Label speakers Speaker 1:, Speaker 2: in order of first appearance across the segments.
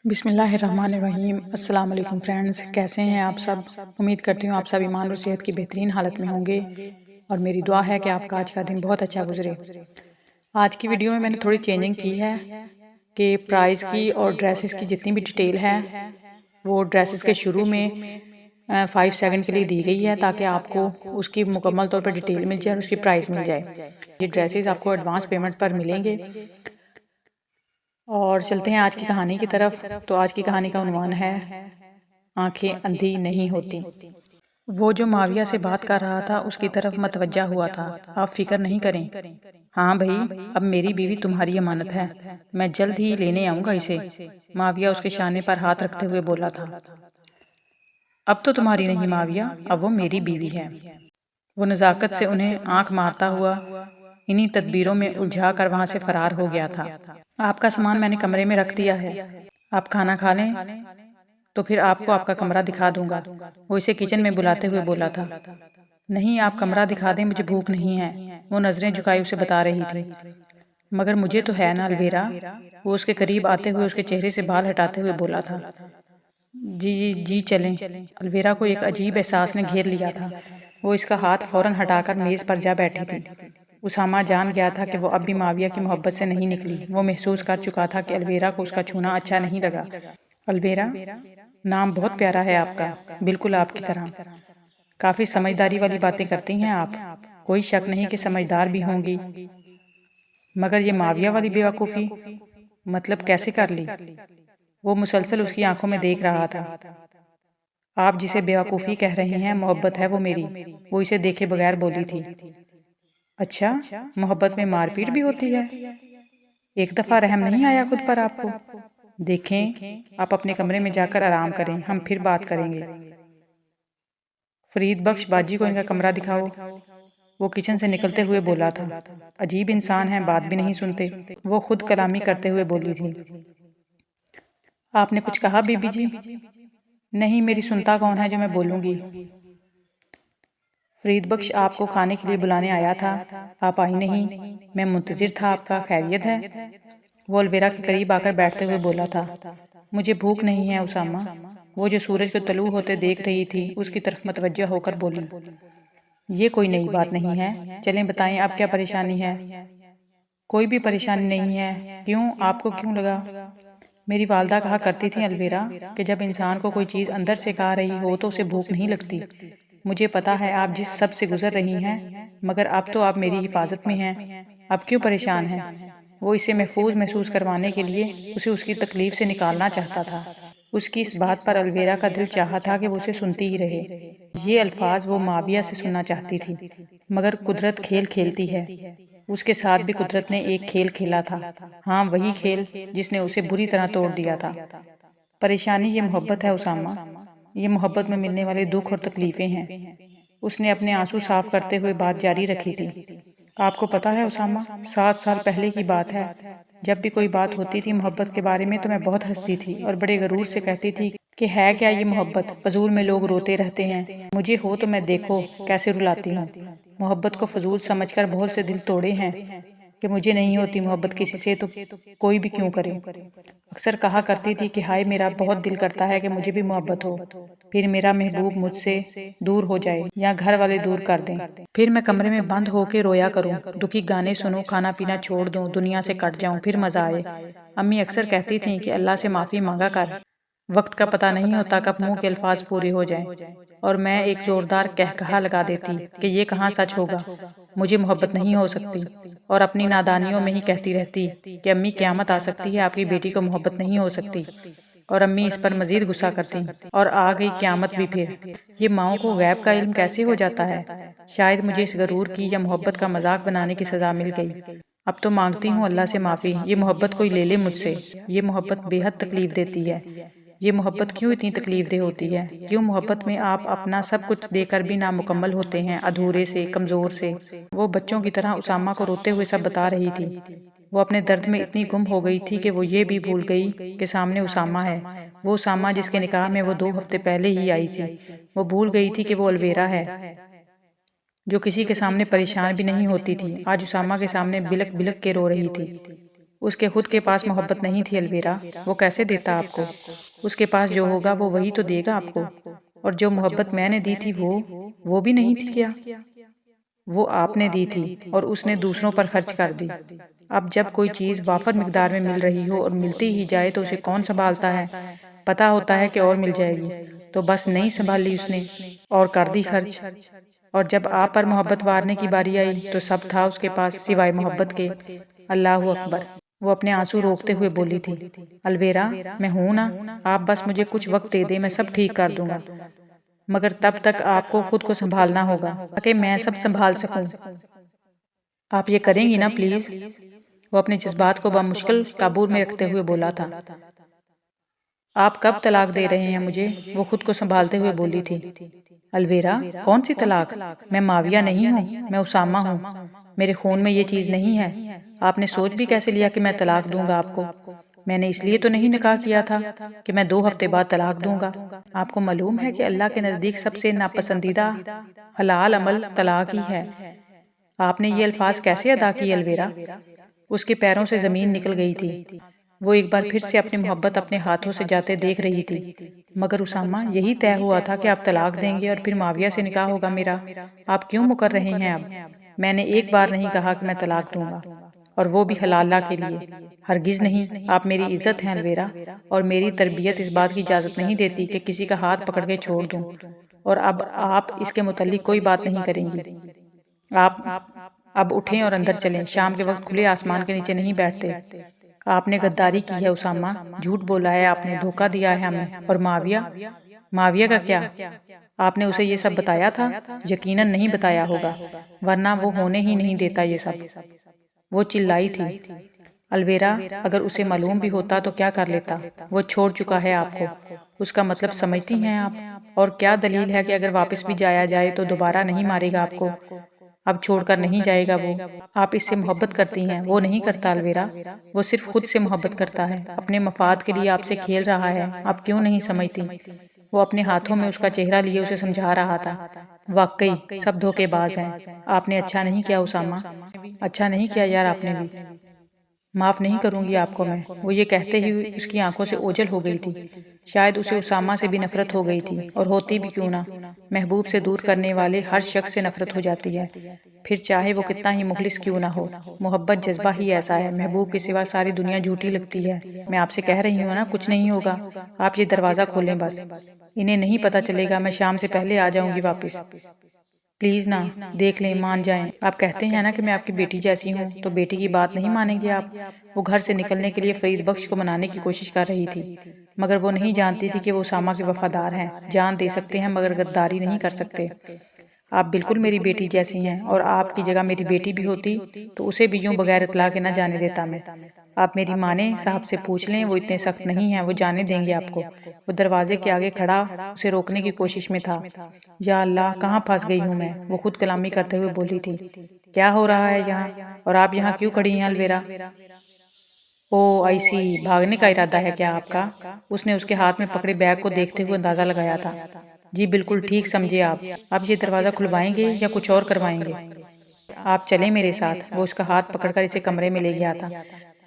Speaker 1: बिस्मिल्लाहिर्रहमानिर्रहीम। अस्सलाम वालेकुम फ्रेंड्स, कैसे हैं आप सब। उम्मीद करती हूँ आप सब ईमान और सेहत की बेहतरीन हालत में होंगे और मेरी दुआ है कि आपका आज का दिन बहुत अच्छा गुजरे। आज की वीडियो में मैंने थोड़ी चेंजिंग की है कि प्राइस की और ड्रेसेस की जितनी भी डिटेल है वो ड्रेसेस के शुरू में 5 सेकंड के लिए दी गई है ताकि आपको उसकी मुकम्मल तौर पर डिटेल मिल जाए और उसकी प्राइस मिल जाए। ये ड्रेसेस आपको एडवांस पेमेंट पर मिलेंगे। और चलते हैं आज की कहानी की तरफ। तो आज की कहानी का उन्वान है आंखें अंधी नहीं होती। वो जो माविया से बात कर रहा था उसकी तरफ मतवज्जा हुआ था। आप फिक्र नहीं करें। हाँ भाई, अब मेरी बीवी तुम्हारी अमानत है, मैं जल्द ही लेने आऊंगा इसे। माविया उसके शाने पर हाथ रखते हुए बोला था। अब तो तुम्हारी नहीं माविया, अब वो मेरी बीवी है। वो नज़ाकत से उन्हें आंख मारता हुआ इन्हीं तदबीरों में उलझा कर वहां से फरार हो गया था। आपका सामान मैंने कमरे में रख दिया है, आप खाना खा लें तो फिर आपको आपका कमरा दिखा दूंगा। वो इसे किचन में बुलाते हुए बोला था। नहीं, आप कमरा दिखा दें, मुझे भूख नहीं है, वो नजरें झुकाई उसे बता रही थी। मगर मुझे तो है ना अलवेरा। वो उसके करीब आते हुए उसके चेहरे से बाल हटाते हुए बोला था। जी जी जी चलें। अलवेरा को एक अजीब एहसास ने घेर लिया था। वो इसका हाथ फौरन हटाकर मेज पर जा बैठी थी। उसामा जान गया था कि वो अब भी माविया की मोहब्बत से नहीं निकली। वो महसूस कर चुका था कि अलवेरा को उसका छूना अच्छा नहीं लगा। अलवेरा, नाम बहुत प्यारा है आपका, बिल्कुल आपकी तरह। काफी समझदारी वाली बातें करती हैं आप। कोई शक नहीं कि समझदार भी होंगी, मगर ये माविया वाली बेवकूफ़ी मतलब कैसे कर ली। वो मुसलसल उसकी आंखों में देख रहा था। आप जिसे बेवकूफ़ी कह रही हैं मोहब्बत है वो मेरी। वो इसे देखे बगैर बोली थी। अच्छा, मोहब्बत में मारपीट भी होती है। एक दफा रहम नहीं आया खुद पर आपको। देखें, आप अपने कमरे में जाकर आराम करें, हम फिर बात करेंगे। फरीद बख्श, बाजी को इनका कमरा दिखाओ। वो किचन से निकलते हुए बोला था। अजीब इंसान है, बात भी नहीं सुनते। वो खुद कलामी करते हुए बोली थी। आपने कुछ कहा बीबी जी? नहीं, मेरी सुनता कौन है जो मैं बोलूंगी। फरीद बख्श आपको खाने के लिए बुलाने आया था, आप आई नहीं। मैं मुंतजिर था आपका, खैरियत है? वो अलवेरा के करीब आकर बैठते हुए बोला था। मुझे भूख नहीं है उसामा। वो जो सूरज को तलू होते देख रही थी उसकी तरफ मतवज्जा होकर बोली। ये कोई नई बात नहीं है, चलें बताएं आप क्या परेशानी है। कोई भी परेशानी नहीं है। क्यों, आपको क्यों लगा? मेरी वालदा कहा करती थी अलवेरा कि जब इंसान को कोई चीज़ अंदर से खा रही हो तो उसे भूख नहीं लगती। मुझे पता है आप जिस सब से गुजर रही हैं, मगर अब तो आप मेरी हिफाजत में हैं। अब क्यों परेशान हैं? वो इसे महफूज महसूस करवाने के लिए उसे उसकी तकलीफ से निकालना चाहता था। उसकी इस बात पर अलवेरा का दिल चाहा था कि वो उसे सुनती ही रहे। ये अल्फाज वो माविया से सुनना चाहती थी, मगर कुदरत खेल खेलती है। उसके साथ भी कुदरत ने एक खेल खेला था। हाँ, वही खेल जिसने उसे बुरी तरह तोड़ दिया था। परेशानी ये मोहब्बत है उसामा। ये मोहब्बत में मिलने वाले दुख और तकलीफें हैं। उसने अपने आंसू साफ करते हुए बात जारी रखी थी। आपको पता है उसामा, 7 साल पहले की बात है, जब भी कोई बात होती थी मोहब्बत के बारे में तो मैं बहुत हंसती थी और बड़े गरूर से कहती थी कि है क्या ये मोहब्बत, फजूल में लोग रोते रहते हैं, मुझे हो तो मैं देखो कैसे रुलाती हूँ। मोहब्बत को फजूल समझकर बहुत से दिल तोड़े हैं कि मुझे नहीं होती मोहब्बत किसी से तो कोई भी क्यों करे। अक्सर कहा करती थी कि हाय मेरा बहुत दिल करता है कि मुझे भी मोहब्बत हो, फिर मेरा महबूब मुझसे दूर हो जाए या घर वाले दूर कर दें, फिर मैं कमरे में बंद होके रोया करूं, दुखी गाने सुनूं, खाना पीना छोड़ दूं, दुनिया से कट जाऊं, फिर मजा आए। अम्मी अक्सर कहती थीं कि अल्लाह से माफ़ी मांगा कर, वक्त का पता नहीं होता कब मुंह के अल्फाज पूरे हो जाएं। और मैं एक जोरदार कहकहा लगा देती कि ये कहाँ सच होगा, मुझे मोहब्बत नहीं हो सकती। और अपनी नादानियों में ही कहती रहती कि अम्मी क़यामत आ सकती है, आपकी बेटी को मोहब्बत नहीं हो सकती। और अम्मी इस पर मजीद गुस्सा करती और आ गई क़यामत भी। फिर ये माओं को गैब का इल्म कैसे हो जाता है। शायद मुझे इस गरूर की या मोहब्बत का मजाक बनाने की सजा मिल गई। अब तो मांगती हूँ अल्लाह से माफ़ी, ये मोहब्बत कोई ले ले मुझसे। ये मोहब्बत बेहद तकलीफ देती है। ये मोहब्बत क्यों इतनी तकलीफदेह होती है? क्यों मोहब्बत में आप अपना सब कुछ देकर भी नामुकम्मल होते हैं, अधूरे से, कमज़ोर से। वो बच्चों की तरह उसामा को रोते हुए सब बता रही थी। वो अपने दर्द में इतनी गुम हो गई थी कि वो ये भी भूल गई कि सामने उसामा है। वो उसामा जिसके निकाह में वो 2 हफ्ते पहले ही आई थी। वो भूल गई थी कि वो अलवेरा है जो किसी के सामने परेशान भी नहीं होती थी। आज उसामा के सामने बिलक बिलक के रो रही थी। उसके खुद के पास मोहब्बत नहीं थी अलवेरा, वो कैसे देता आपको? उसके पास जो होगा वो वही तो देगा आपको। और जो मोहब्बत मैंने दी थी वो भी नहीं थी क्या? वो आपने दी थी और उसने दूसरों पर खर्च कर दी। अब जब कोई चीज़ वाफर मिकदार में मिल रही हो और मिलती ही जाए तो उसे कौन संभालता है? पता होता है कि और मिल जाएगी, तो बस नहीं संभाली उसने और कर दी खर्च। और जब आप पर मोहब्बत वारने की बारी आई तो सब था उसके पास सिवाय मोहब्बत के। अल्लाह अकबर। वो अपने आंसू रोकते हुए बोली थी, अलवेरा मैं हूं ना, आप बस मुझे कुछ वक्त दे दे, मैं सब ठीक कर दूंगा। मगर तब तक आपको खुद को संभालना होगा ताकि मैं सब संभाल सकूं। आप ये करेंगी ना प्लीज? वो अपने जज्बात को बामुश्किल काबू में रखते हुए बोला था। आप कब तलाक दे रहे हैं मुझे? वो खुद को संभालते हुए बोली थी। अलवेरा कौन सी तलाक? मैं माविया नहीं हूँ, मैं उसामा हूँ। मेरे खून में ये चीज़ नहीं है। आपने सोच भी कैसे लिया कि मैं तलाक दूंगा आपको? मैंने इसलिए तो नहीं निकाह किया था कि मैं 2 हफ्ते बाद तलाक दूंगा। आपको मालूम है कि अल्लाह के नज़दीक सबसे नापसंदीदा हलाल अमल तलाक ही है। आपने ये अल्फाज कैसे अदा किए अलवेरा? उसके पैरों से ज़मीन निकल गई थी। वो एक बार फिर से अपनी मोहब्बत अपने हाथों से जाते देख रही थी। मगर उसामा, यही तय हुआ था कि आप तलाक देंगे और फिर माविया से निकाह होगा मेरा। आप क्यों मुकर रहे हैं अब? मैंने एक बार नहीं कहा कि मैं तलाक दूंगा, और वो भी हलाला के लिए। हरगिज नहीं। आप मेरी इज्जत हैं अलवेरा, और मेरी तरबियत इस बात की इजाज़त नहीं देती कि किसी का हाथ पकड़ के छोड़ दूं। और अब आप इसके मुताल्लिक कोई बात नहीं करेंगी। आप अब उठें और अंदर चलें। शाम के वक्त खुले आसमान के नीचे नहीं बैठते। आपने गद्दारी की है उसामा, झूठ बोला है आपने, धोखा दिया है हमें। और माविया? माविया का क्या? आपने उसे ये सब बताया था? यकीनन नहीं बताया होगा, वरना वो होने ही नहीं देता ये सब। वो चिल्लाई थी। अलवेरा, अगर उसे मालूम भी होता तो क्या कर लेता? वो छोड़ चुका है आपको। उसका मतलब समझती हैं आप? और क्या दलील है कि अगर वापस भी जाया जाए तो दोबारा नहीं मारेगा आपको? अब छोड़कर नहीं जाएगा वो। आप इससे मोहब्बत करती हैं, वो नहीं करता अलवेरा। वो सिर्फ खुद से मोहब्बत करता है, अपने मफाद के लिए आपसे खेल रहा है। आप क्यों नहीं समझती? वो अपने हाथों में उसका चेहरा लिए उसे समझा रहा था। वाकई सब धोखेबाज हैं। आपने अच्छा नहीं किया उसामा, अच्छा नहीं किया यार आपने भी। माफ़ नहीं करूंगी आपको मैं। वो ये कहते ही उसकी आंखों से ओझल हो गई थी। शायद उसे उसामा से भी नफरत हो गई थी, और होती भी क्यों ना। महबूब से दूर करने वाले हर शख्स से नफरत हो जाती है, फिर चाहे वो कितना ही मुखलिस क्यों ना हो। मोहब्बत जज्बा ही ऐसा है, महबूब के सिवा सारी दुनिया झूठी लगती है। मैं आपसे कह रही हूँ ना, कुछ नहीं होगा। आप ये दरवाज़ा खोलें बस। इन्हें नहीं पता चलेगा, मैं शाम से पहले आ जाऊंगी वापस। प्लीज ना, देख लें, मान जाएं। आप कहते हैं ना कि मैं आपकी बेटी जैसी हूँ, तो बेटी की बात नहीं मानेंगे आप? वो घर से निकलने के लिए फरीद बख्श को मनाने की कोशिश कर रही थी, मगर वो नहीं जानती थी कि वो उसामा के वफादार हैं। जान दे सकते हैं मगर गद्दारी नहीं कर सकते। आप बिल्कुल मेरी बेटी जैसी हैं, और आपकी जगह मेरी बेटी भी होती तो उसे भी यूं बगैर इतला के न जाने देता मैं। आप मेरी माने साहब से पूछ लें, वो इतने सख्त नहीं हैं, वो जाने देंगे आपको। वो दरवाजे के आगे खड़ा उसे रोकने की कोशिश में था। या अल्लाह, कहाँ फंस गई हूँ मैं? वो खुद कलामी करते हुए बोली थी। क्या हो रहा है यहाँ, और आप यहाँ क्यों खड़ी हैं अलवेरा? ओ आई सी, भागने का इरादा है क्या आपका? उसने उसके हाथ में पकड़े बैग को देखते हुए अंदाजा लगाया था। जी बिल्कुल ठीक समझे आप। अब ये दरवाज़ा खुलवाएंगे या कुछ और करवाएंगे? आप चलें मेरे साथ। वो उसका हाथ पकड़कर इसे कमरे में ले गया था।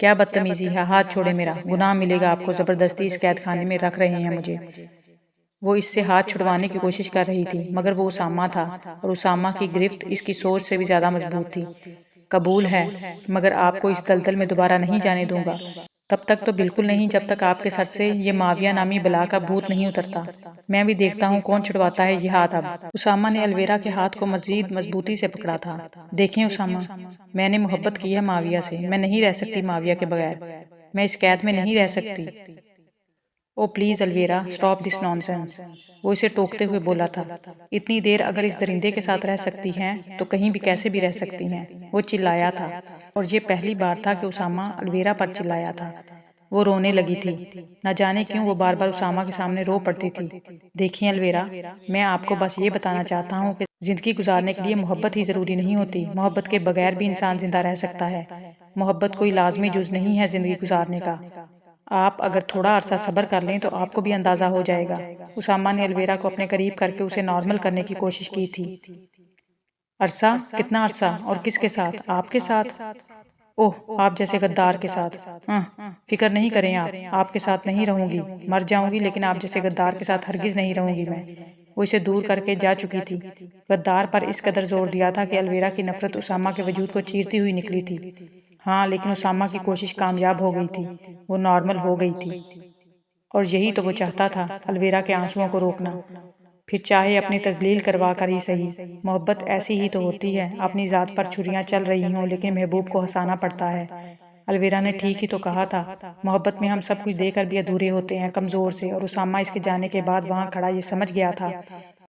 Speaker 1: क्या बदतमीजी है, हाथ छोड़े मेरा, गुनाह मिलेगा आपको। जबरदस्ती इस कैद खाने में रख रहे हैं मुझे। वो इससे हाथ छुड़वाने की कोशिश कर रही थी, मगर वो उसामा था, और उसामा की गिरफ्त इसकी सोच से भी ज्यादा मजबूत थी। कबूल है, मगर आपको इस दलदल में दोबारा नहीं जाने दूंगा। तब तक तो बिल्कुल नहीं, जब तक आपके सर से ये माविया नामी बला का भूत नहीं उतरता। मैं भी देखता हूँ कौन छुड़वाता है ये हाथ अब। उसामा ने अलवेरा के हाथ को मजीद मजबूती से पकड़ा था। देखें उसामा, मैंने मोहब्बत की है माविया से। मैं नहीं रह सकती माविया के बगैर। मैं इस कैद में नहीं रह सकती। ओ प्लीज अलवेरा, स्टॉप दिस नॉनसेंस। वो इसे टोकते हुए बोला था। इतनी देर अगर इस दरिंदे के साथ रह सकती हैं तो कहीं भी कैसे भी रह सकती हैं। वो चिल्लाया था, और ये पहली बार था कि उसामा अलवेरा पर चिल्लाया था। वो रोने लगी थी। न जाने क्यों वो बार बार उसामा के सामने रो पड़ती थी। देखिए अलवेरा, मैं आपको बस ये बताना चाहता हूँ कि जिंदगी गुजारने के लिए मोहब्बत ही जरूरी नहीं होती। मोहब्बत के बगैर भी इंसान जिंदा रह सकता है। मोहब्बत कोई लाजमी जुज नहीं है जिंदगी गुजारने का। आप अगर थोड़ा अरसा सब्र कर लें तो आपको भी अंदाजा हो जाएगा। उसामा ने अलवेरा को अपने करीब करके उसे नॉर्मल करने की कोशिश की थी। अरसा? कितना अरसा, और किसके साथ? आपके साथ? ओह, आप जैसे गद्दार के साथ। फिक्र नहीं करें आप, आपके साथ नहीं रहूंगी, मर जाऊंगी लेकिन आप जैसे गद्दार के साथ हरगिज नहीं रहूंगी मैं। वो इसे दूर करके जा चुकी थी। गद्दार पर इस कदर जोर दिया था कि अलविरा की नफरत उसामा के वजूद को चीरती हुई निकली थी। हाँ, लेकिन उसामा की कोशिश कामयाब हो गई थी, वो नॉर्मल हो गई थी। और यही तो वो चाहता था, अलविरा के आंसुओं को रोकना, फिर चाहे अपनी तजलील करवा कर ही सही। मोहब्बत ऐसी ही तो होती है, अपनी ज़ात पर छुरियां चल रही हों लेकिन महबूब को हंसाना पड़ता है। अलविरा ने ठीक ही तो कहा था, मोहब्बत में हम सब कुछ देकर भी अधूरे होते हैं, कमज़ोर से। और उसामा इसके जाने के बाद वहाँ खड़ा ये समझ गया था